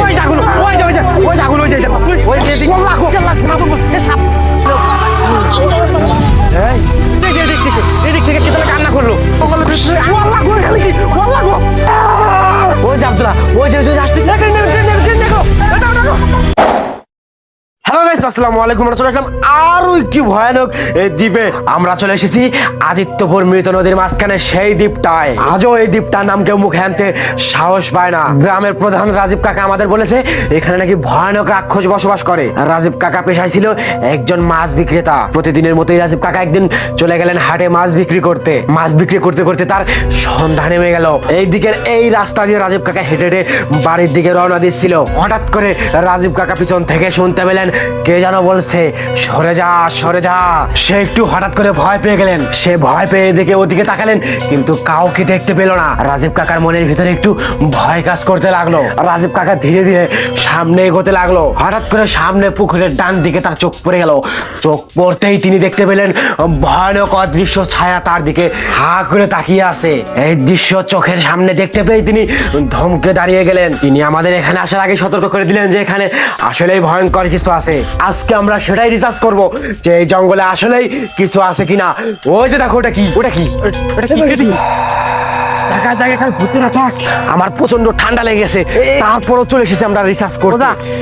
ওই জাগুলো ওই যে ওই জাগুলো ওই যে ওই এদিকে ওল্লা কো এ সাপ এই এদিক থেকে কি তাহলে কান্না করলো ওল্লা কো গেল কি ওল্লা কো ওই যে আব্দুল্লাহ ওই যে আসছে দেখো হ্যালো গাইস আসসালামু আলাইকুম আমরা চলে আসলাম আরো একটি ভয়ানক দ্বীপে আমরা চলে এসেছি আদিত্যপুর মৃত নদীর মাঝখানে সেই দ্বীপটায় আজও এই দ্বীপটার নাম কেউ মুখে আনতে সাহস পায় না গ্রামের প্রধান রাজীব কাকা আমাদের বলেছে এখানে নাকি ভয়ানক রাক্ষস বসবাস করে আর রাজীব কাকা পেশায় ছিল একজন মাছ বিক্রেতা প্রতিদিনের মতোই রাজীব কাকা একদিন চলে গেলেন হাটে মাছ বিক্রি করতে করতে তার সন্ধ্যা নেমে গেল এই দিকের এই রাস্তা দিয়ে রাজীব কাকা হেঁটে হেঁটে বাড়ির দিকে রওনা দিচ্ছিল হঠাৎ করে রাজীব কাকা পিছন থেকে শুনতে পেলেন কে যেন বলছে সরে যা সে একটু হঠাৎ করে ভয় পেয়ে গেলেন সে ভয় পেয়ে এদিকে ওদিকে তাকালেন কিন্তু কাউকে দেখতে পেল না রাজীব কাকার মনের ভিতরে একটু ভয় কাজ করতে লাগলো রাজীব কাকা ধীরে ধীরে সামনে এগোতে লাগলো হঠাৎ করে সামনে পুকুরের ডান দিকে তার চোখ পড়ে গেল চোখ পড়তেই তিনি দেখতে পেলেন ভয়ানক অদৃশ্য ছায়া তার দিকে হা করে তাকিয়ে আছে এই দৃশ্য চোখের সামনে দেখতে পেয়ে তিনি ধমকে দাঁড়িয়ে গেলেন তিনি আমাদের এখানে আসার আগে সতর্ক করে দিলেন যে এখানে আসলেই ভয়ঙ্কর কিছু আছে আজকে আমরা সেটাই রিসার্চ করব যে এই জঙ্গলে আসলেই কিছু আছে কিনা ওই যে দেখো ওটা কি আমার প্রচন্ড ঠান্ডা লেগে গেছে তারপরও চলে এসেছি আমরা রিসার্চ করব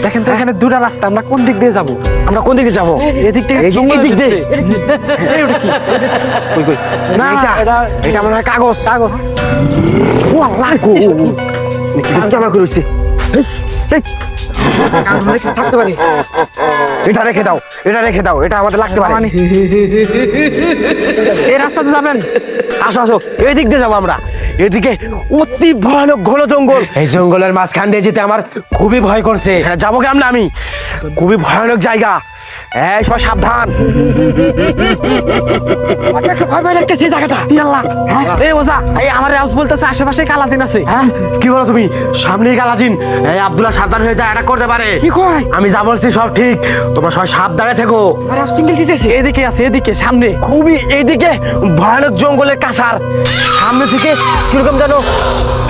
দেখেন তো এখানে দুটো রাস্তা আমরা কোন দিক দিয়ে যাব আমরা কোন দিকে যাব এদিক থেকে এদিক দিয়ে না এটা মনে হয় কাগজ ও আল্লাহ গো কেমন করেছে থাকতে পারি এটা রেখে দাও এটা আমাদের লাগতে পারে এই রাস্তাতে যাবেন আসো এদিক দিয়ে যাবো আমরা এদিকে অতি ভয়ানক ঘন জঙ্গল এই জঙ্গলের মাঝখান দিয়ে যেতে আমার খুবই ভয় করছে যাবো কেমন আমি খুবই ভয়ানক জায়গা এই সব সাবধান ভয় লাগতেছে জায়গাটা এই ওজা এই আমার হাউস বলতেছে আশেপাশে কালাদিন আছে হ্যাঁ কি বলো তুমি সামনেই কালাজিন এই আব্দুল্লাহ সাবধান হয়ে যায় অ্যাটাক করতে পারে কি কয় আমি যা বলছি সব ঠিক তোমরা সবাই সাবধানে থেকো আরে আপ সিঙ্গেল দিতেছে এদিকে আছে এদিকে সামনে খুবই এইদিকে ভয়ানক জঙ্গলের কাছার সামনে থেকে কিরকম যেন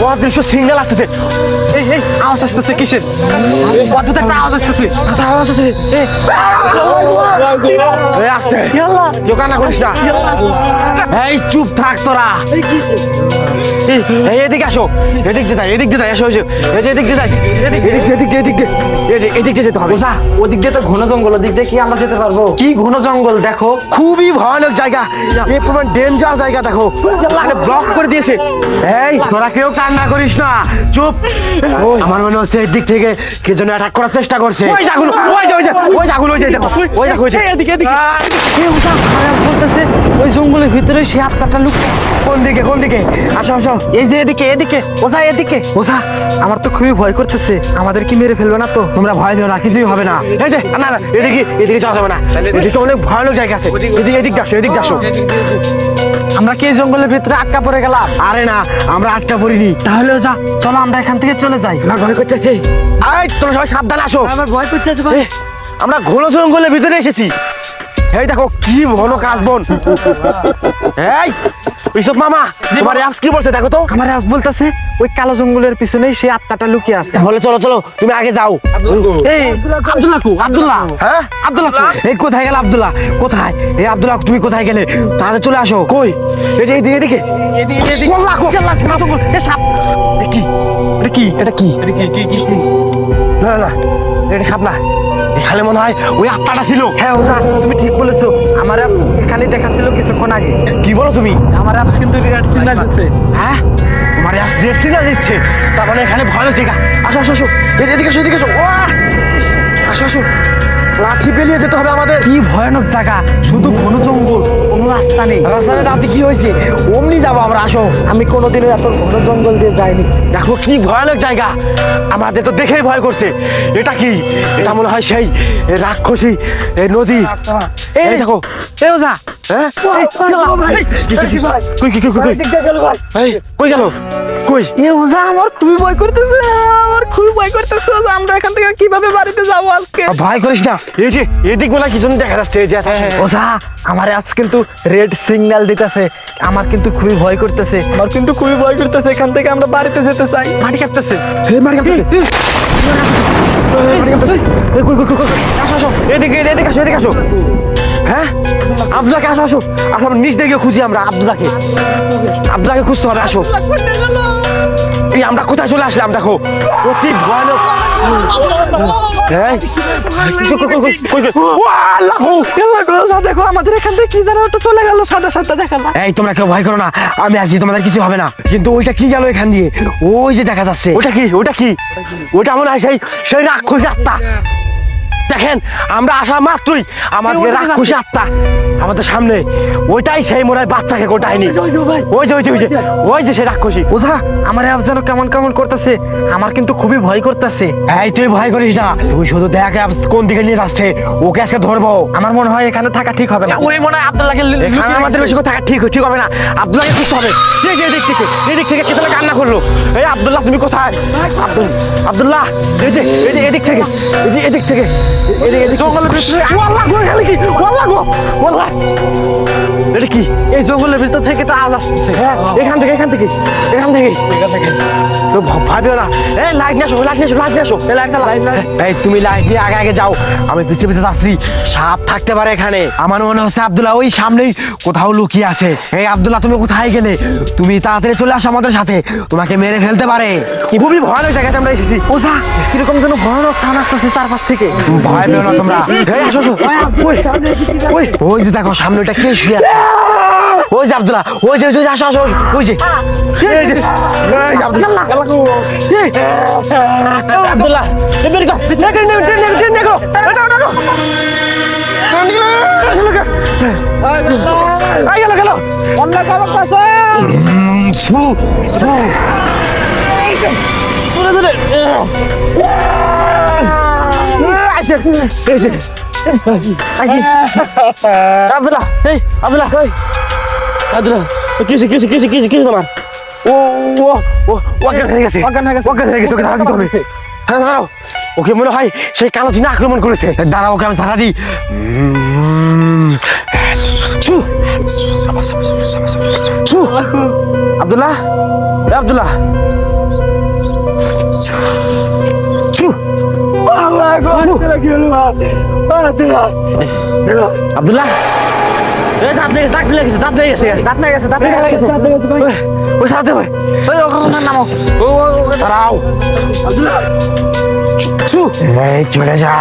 অদৃশ্য সিগন্যাল আসতেছে এই আওয়াজ আসতেছে কিসের অদ্ভুত একটা আওয়াজ আসতেছে আওয়াজ আছে আস্তে দোকান না করিস না এই চুপ থাক তোরা এদিকে আসো এদিক দিয়ে যাই আসো এদিক দিয়ে যেতে হবে ওদিক দিয়ে তো ঘন জঙ্গল ওদিক দিয়ে কি আমরা যেতে পারবো কি ঘন জঙ্গল দেখো খুবই ভয়ানক জায়গা এই প্রমাণ ডেঞ্জার জায়গা দেখো ব্লক করে দিয়েছে এই তোরা কেউ কান্না করিস না চুপ আমার মনে হচ্ছে এই দিক থেকে কে যেন অ্যাটাক করার চেষ্টা করছে ওই জাগুলো এদিকে বলতেছে ওই জঙ্গলের ভিতরে সে আত্মাটা লুক কোন দিকে আসো এই যে এদিকে ওজা এদিকে ওজা আমার তো খুবই ভয় করতেছে আমাদের কি মেরে ফেলবে না তো তোমরা ভয় পেও না কিছুই হবে না এই যে না এদিকে যাওয়া যাবে না এদিকে অনেক ভয়ানক জায়গা আছে এদিকে আসো আমরা কি এই জঙ্গলের ভিতরে আটকা পড়ে গেলাম আরে না আমরা আটকা পড়িনি তাহলে ওজা চলো আমরা এখান থেকে চলে যাই আমার ভয় করতেছে এই তোমরা সবাই সাবধানে আসো আমার ভয় করতেছে আমরা ঘন জঙ্গলের ভিতরে এসেছি এই দেখো কি ঘন কাশবন এই ইসব মামা তোমার অ্যাপস কি বলছে দেখো তো আমার অ্যাপস বলতেছে ওই কালো জঙ্গলের পিছনেই সেই আত্মাটা লুকিয়ে আছে তাহলে চলো তুমি আগে যাও এই আব্দুল্লাহ হ্যাঁ আব্দুল্লাহ এই কোথায় গেল আব্দুল্লাহ কোথায় এই আব্দুল্লাহ তুমি কোথায় গেলে তাড়াতাড়ি চলে আসো কই এই যে এদিকে এটা কি না এটা সাপ না এখানে মনে হয় ওই আত্মাটা ছিল হ্যাঁ ওজা তুমি ঠিক বলেছো আমার অ্যাপস এখানে দেখাচ্ছিল কিছুক্ষণ আগে কি বলো তুমি আমার অ্যাপস কিন্তু রেড সিগন্যাল দিচ্ছে হ্যাঁ তোমার অ্যাপস রেড সিগন্যাল দিচ্ছে তার মানে এখানে ভয়ানক জায়গা আসো এদিকে আসো লাঠি পেলিয়ে যেতে হবে আমাদের কি ভয়ানক জায়গা শুধু ঘন জঙ্গল কোনো রাস্তা নেই রাস্তায় রাতে কি হয়েছে অমনি যাবো আমরা আসো আমি কোনোদিনও এত ঘন জঙ্গল দিয়ে যাইনি দেখো কি ভয়ানক জায়গা আমাদের তো দেখেই ভয় করছে এটা কি এটা মনে হয় সেই রাক্ষসী নদী এই দেখো এই ওজা হ্যাঁ কই গেল এ ওজা আমার খুবই ভয় করতেছে ওজা আমরা এখান থেকে কিভাবে বাড়িতে যাবো আজকে ভয় করিস না এই যে এদিক বলা কিছু দেখা যাচ্ছে এই যে ওজা আমার অ্যাপস কিন্তু রেড সিগন্যাল দিতেছে। আমার কিন্তু খুবই ভয় করতেছে, এখান থেকে আমরা বাড়িতে যেতে চাই। মাটি কাটতেছে, আসো এদিকে আসো। হ্যাঁ আব্দুল্লাহকে আসো আমরা নিচ দিকে খুঁজি, আমরা আব্দুল্লাহকে খুঁজতে হবে। আসো, এই আমরা কোথায় চলে আসলাম দেখো, অতি ভয়ানক। দেখো আমাদের এখান থেকে কি যেন একটা চলে গেল, সাদা দেখালাম। এই তোমরা কেউ ভয় করো না, আমি আছি, তোমাদের কিছু হবে না। কিন্তু ওইটা কি গেল এখান দিয়ে, ওই যে দেখা যাচ্ছে। ওটা মনে হয় সেই রাক্ষসী আত্মা। দেখেন আমরা আসা মাত্রই আমাদের রাক্ষসী আত্মা আমাদের সামনে, ওইটাই সেই মনে হয় বাচ্চাকে কোটায়নি। ওই যে সেই রাক্ষসী। ওঝা আমার যেন কেমন করতেছে, আমার কিন্তু খুবই ভয় করতেছে। এই তুই ভয় করিস না, তুই শুধু দেখ কোন দিকে নিয়ে যাচ্ছে, ওকে আজকে ধরবো। আমার মনে হয় এখানে থাকা ঠিক হবে না। ওই মনে হয় আব্দুল্লাহকে আমাদের বেশি থাকা ঠিক হবে না। আব্দুল্লাহকে খুঁজতে হবে। এদিক থেকে কেতলা কান্না করলো। এই আব্দুল্লাহ তুমি কোথায়? আব্দুল্লাহ এদিক থেকে এটা কি? এই জঙ্গলের ভিতর থেকে তো আওয়াজ আসতেছে। হ্যাঁ এখান থেকে ভাবিও না। এই লাইট নিয়ে আসো। এই তুমি লাইট নিয়ে আগে যাও, আমি পিছে যাচ্ছি। সাপ থাকতে পারে এখানে। আমার মনে হচ্ছে আব্দুল্লাহ ওই সামনেই কোথাও লুকিয়ে আছে। এই আব্দুল্লাহ তুমি কোথায় গেলে? তুমি তাড়াতাড়ি চলে আসো আমাদের সাথে, তোমাকে মেরে ফেলতে পারে। খুবই ভয়ানক জায়গাতে আমরা এসেছি। ওঝা কিরকম যেন ভয়ানক সাউন্ড আসতেছে চারপাশ থেকে। ভয় পেও না তোমরা। এই আসো। ওই যে দেখো সামনে ওটা কে শুয়ে আছে? ওই যে আব্দুল্লাহ, ওই যে আসো ওই যে আব্দুল্লাহ আব্দুল্লাহ কিসে তোমার? ও অজ্ঞান হয়ে গেছে। ওকে ধারা দিতে হবে। হ্যাঁ দাঁড়াও, ওকে মনে হয় সেই কালো জিন আক্রমণ করেছে। দাঁড়াও, ওকে আমি ধারা দিই। আব্দুল্লাহ আব্দুল্লাহ দাঁত লেগেছে। ওই সাথে ভাই নামো। দাঁড়াও, চলে যা।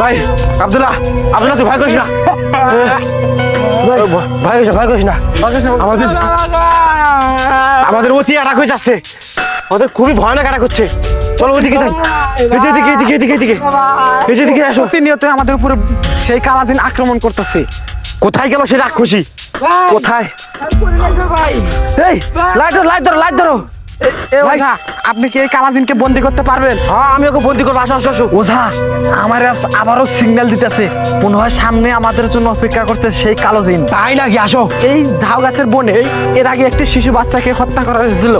ভাই আব্দুল্লাহ তুই ভয় করিস না। ভয় করিস না। আমাদের অতি অ্যাটাক হয়ে যাচ্ছে, আমাদের খুবই ভয়ানক অ্যাটাক হচ্ছে। চলো ওইদিকে যাই। এদিকে আসো। প্রতিনিয়ত আমাদের উপরে সেই কালাজিন আক্রমণ করতেছে। কোথায় গেল সে রাক্ষসী? কোথায়? এই লাইট ধরো। ওঝা আপনি কি এই কালাজিনকে বন্দি করতে পারবেন? হ্যাঁ আমি ওকে বন্দি করবো। আসো। ওঝা আমার আবারও সিগন্যাল দিতেছে, মনে হয় সামনে আমাদের জন্য অপেক্ষা করছে সেই কালো জিন। তাই নাকি? আসো। এই ঝাউ গাছের বনে এর আগে একটি শিশু বাচ্চাকে হত্যা করা হয়েছিল।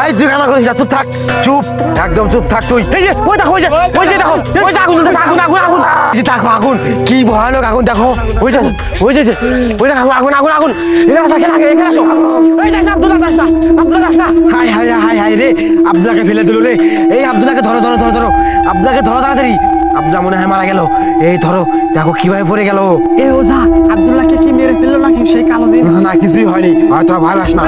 এই তুই কানা করিস না, একদম চুপ থাক তুই। এই যে ওই দেখো আগুন, কি ভয়ানক আগুন দেখো। ওই দেখো আগুন। এখানে আসো। এই দেখ আব্দুল্লাহ যাস না। হাই রে, আব্দুল্লাহকে ফেলে দিল রে। এই আব্দুল্লাহকে ধরো। আব্দুল্লাহকে ধরো তাড়াতাড়ি। আব্দুল্লাহ মনে হয় মারা গেল। এই ধরো, দেখো কিভাবে পড়ে গেল। এ ওঝা আব্দুল্লাহকে কি মেরে ফেললো নাকি সেই কালো জিন? না কিছুই হয়নি। তোরা ভয় পাস না।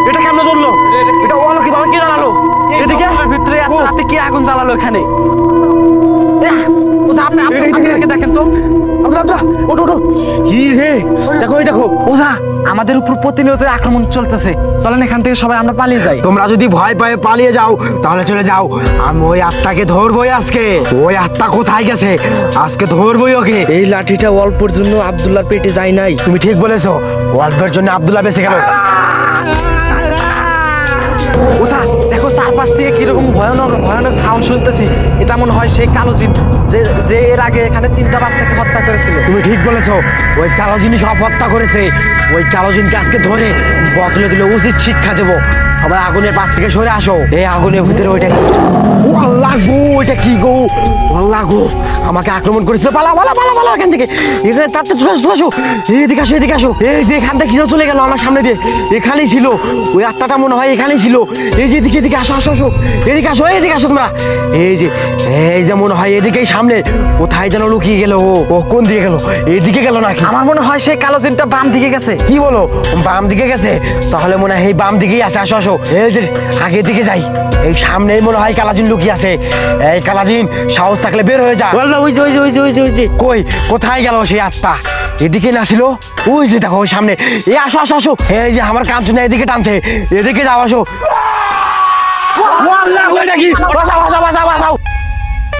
এটা কেমন ধরলো? এটা ওলো কিভাবে কি জানালো? এদিকে ভিতরে এত রাতে কি আগুন জ্বালালো এখানে? ওঝা আপনি আপনাকে দেখেন তো। আব্দুল্লাহ ওঠো। কি রে? দেখো। ওঝা আমাদের উপর প্রতিনিয়ত আক্রমণ চলতেছে, চলেন এখান থেকে সবাই আমরা পালিয়ে যাই। তোমরা যদি ভয় পায়ে পালিয়ে যাও তাহলে চলে যাও, আমি ওই আত্মাকে ধরবই আজকে। ওই আত্মা কোথায় গেছে আজকে ধরবই ওকে। এই লাঠিটা অল্পের জন্য আব্দুল্লাহর পেটে যায় নাই। তুমি ঠিক বলেছো, অল্পের জন্য আব্দুল্লাহ বেঁচে গেল। ওঝা দেখো দেখো চারপাশ থেকে কিরকম ভয়ানক ভয়ানক সাউন্ড শুনতেছি। এটা মনে হয় সেই কালো জিন যে যে এর আগে এখানে 3টা বাচ্চাকে হত্যা করেছিল। তুমি ঠিক বলেছো, ওই কালো জিনিস সব হত্যা করেছে। ওই কালো জিনকে আজকে ধরে বদলে দিলে উচিত শিক্ষা দেবো। সবাই আগুনের পাশ থেকে সরে আসো। এই আগুনের ভিতরে ওইটা কি? ও আল্লাহ গো, ওইটা কি গো? আল্লাহ গো, আমাকে আক্রমণ করেছিল। পালা পালা পালা পালা এখান থেকে। এখানে তাতে চলে আসো, চলে আসো। এদিকে আসো, এদিকে আসো। এই যে এখান থেকে কিরো চলে গেল আমার সামনে দিয়ে। এখানেই ছিল ওই আত্মাটা, মনে হয় এখানেই ছিল। এই যে এদিকে, এদিকে আসো, আসো, আসো। এদিকে আসো, এদিকে আসো তোমরা। এই যে মনে হয় এদিকেই সামনে। কোথায় যেন লুকিয়ে গেল ও। ও কোন দিকে গেল? এদিকে গেল নাকি? আমার মনে হয় সেই কালো জিনটা বাম দিকে গেছে। কি বলো, বাম দিকে গেছে? তাহলে মনে হয় এই বাম দিকেই আছে। আসো আসো, এই যে আগের দিকে যাই। এই সামনেই মনে হয় কালাজিন লুকিয়ে আছে। এই কালাজিন, সাহস থাকলে বের হয়ে যা। কই, কোথায় গেল সেই আত্মা? এদিকে না ছিল? ওই যে দেখো ওই সামনে। এই আসো আসো আসো। এই যে আমার কাঞ্চনা এদিকে টানছে। এদিকে যাও, আসো। বাঁচাও বাঁচাও বাঁচাও বাঁচাও।